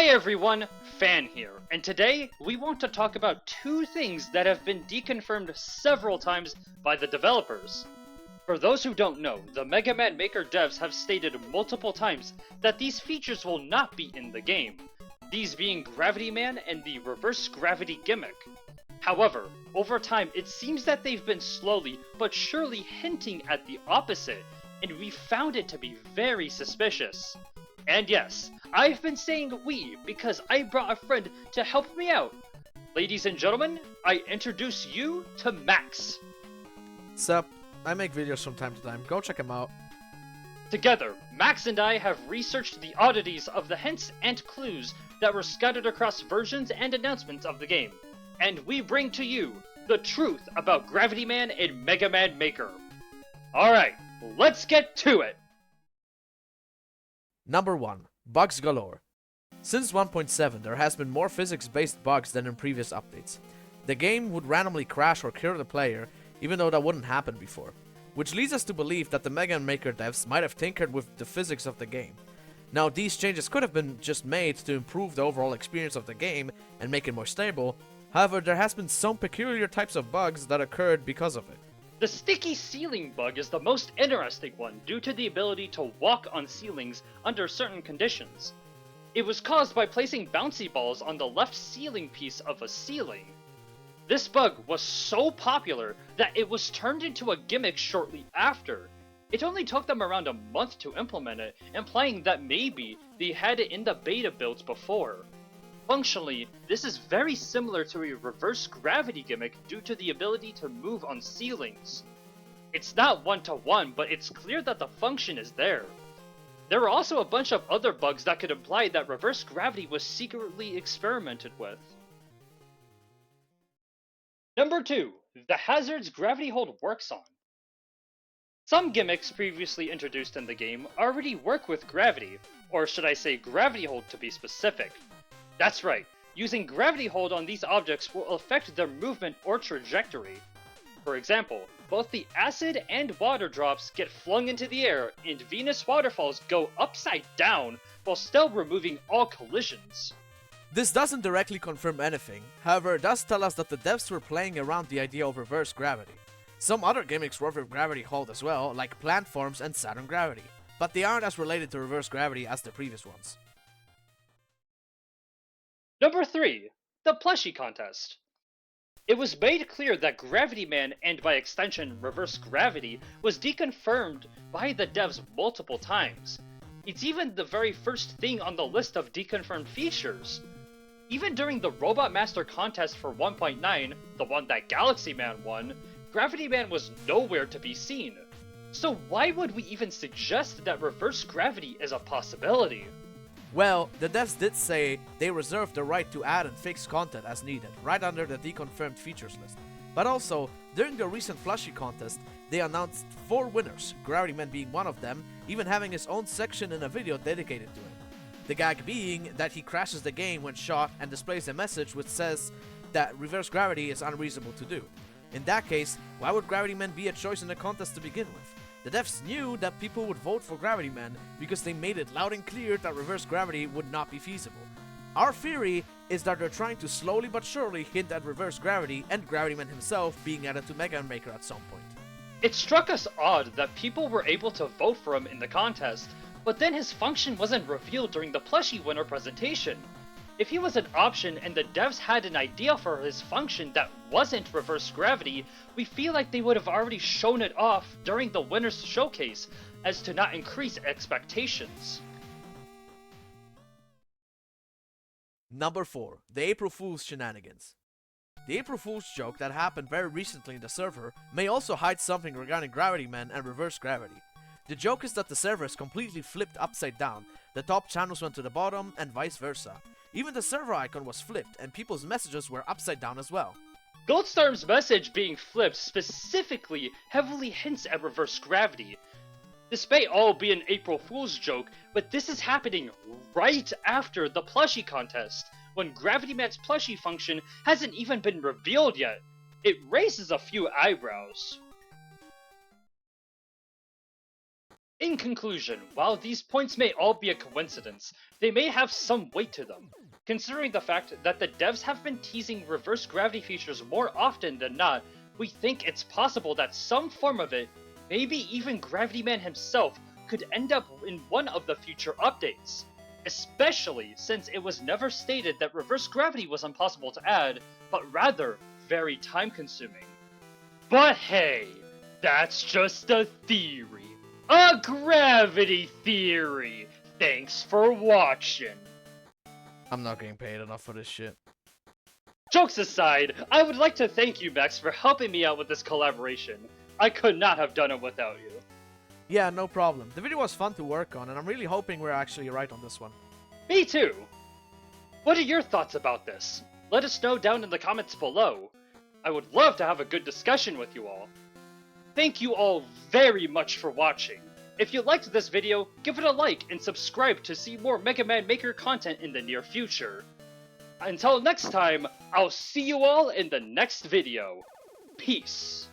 Hey everyone, Fan here, and today we want to talk about two things that have been deconfirmed several times by the developers. For those who don't know, the Mega Man Maker devs have stated multiple times that these features will not be in the game, these being Gravity Man and the reverse gravity gimmick. However, over time it seems that they've been slowly but surely hinting at the opposite, and we found it to be very suspicious. And yes, I've been saying we because I brought a friend to help me out. Ladies and gentlemen, I introduce you to Maksxx. Sup, I make videos from time to time, go check them out. Together, Maksxx and I have researched the oddities of the hints and clues that were scattered across versions and announcements of the game, and we bring to you the truth about Gravity Man and Mega Man Maker. Alright, let's get to it! Number 1. Bugs galore. Since 1.7, there has been more physics-based bugs than in previous updates. The game would randomly crash or kill the player, even though that wouldn't happen before, which leads us to believe that the Mega Man Maker devs might have tinkered with the physics of the game. Now, these changes could have been just made to improve the overall experience of the game and make it more stable. However, there has been some peculiar types of bugs that occurred because of it. The sticky ceiling bug is the most interesting one due to the ability to walk on ceilings under certain conditions. It was caused by placing bouncy balls on the left ceiling piece of a ceiling. This bug was so popular that it was turned into a gimmick shortly after. It only took them around a month to implement it, implying that maybe they had it in the beta builds before. Functionally, this is very similar to a reverse gravity gimmick due to the ability to move on ceilings. It's not one-to-one, but it's clear that the function is there. There are also a bunch of other bugs that could imply that reverse gravity was secretly experimented with. Number 2. The hazards gravity hold works on. Some gimmicks previously introduced in the game already work with gravity, or should I say gravity hold to be specific. That's right, using gravity hold on these objects will affect their movement or trajectory. For example, both the acid and water drops get flung into the air, and Venus waterfalls go upside down while still removing all collisions. This doesn't directly confirm anything, however it does tell us that the devs were playing around the idea of reverse gravity. Some other gimmicks work with gravity hold as well, like plant forms and Saturn gravity, but they aren't as related to reverse gravity as the previous ones. Number 3. The Plushie Contest. It was made clear that Gravity Man, and by extension Reverse Gravity, was deconfirmed by the devs multiple times. It's even the very first thing on the list of deconfirmed features. Even during the Robot Master contest for 1.9, the one that Galaxy Man won, Gravity Man was nowhere to be seen. So why would we even suggest that reverse gravity is a possibility? Well, the devs did say they reserved the right to add and fix content as needed, right under the deconfirmed features list. But also, during the recent Plushie contest, they announced 4 winners, Gravity Man being one of them, even having his own section in a video dedicated to him. The gag being that he crashes the game when shot and displays a message which says that reverse gravity is unreasonable to do. In that case, why would Gravity Man be a choice in the contest to begin with? The devs knew that people would vote for Gravity Man because they made it loud and clear that reverse gravity would not be feasible. Our theory is that they're trying to slowly but surely hint at reverse gravity and Gravity Man himself being added to Mega Man Maker at some point. It struck us odd that people were able to vote for him in the contest, but then his function wasn't revealed during the Plushie winner presentation. If he was an option and the devs had an idea for his function that wasn't reverse gravity, we feel like they would have already shown it off during the winner's showcase, as to not increase expectations. Number 4. The April Fool's Shenanigans. The April Fool's joke that happened very recently in the server may also hide something regarding Gravity Man and reverse gravity. The joke is that the server is completely flipped upside down, the top channels went to the bottom and vice versa. Even the server icon was flipped and people's messages were upside down as well. Goldstorm's message being flipped specifically heavily hints at reverse gravity. This may all be an April Fool's joke, but this is happening right after the Plushie contest, when Gravity Man's plushie function hasn't even been revealed yet. It raises a few eyebrows. In conclusion, while these points may all be a coincidence, they may have some weight to them, considering the fact that the devs have been teasing reverse gravity features more often than not. We think it's possible that some form of it, maybe even Gravity Man himself, could end up in one of the future updates. Especially since it was never stated that reverse gravity was impossible to add, but rather very time-consuming. But hey, that's just a theory. A gravity theory! Thanks for watching. I'm not getting paid enough for this shit. Jokes aside, I would like to thank you, Max, for helping me out with this collaboration. I could not have done it without you. Yeah, no problem. The video was fun to work on, and I'm really hoping we're actually right on this one. Me too! What are your thoughts about this? Let us know down in the comments below. I would love to have a good discussion with you all. Thank you all very much for watching. If you liked this video, give it a like and subscribe to see more Mega Man Maker content in the near future. Until next time, I'll see you all in the next video. Peace.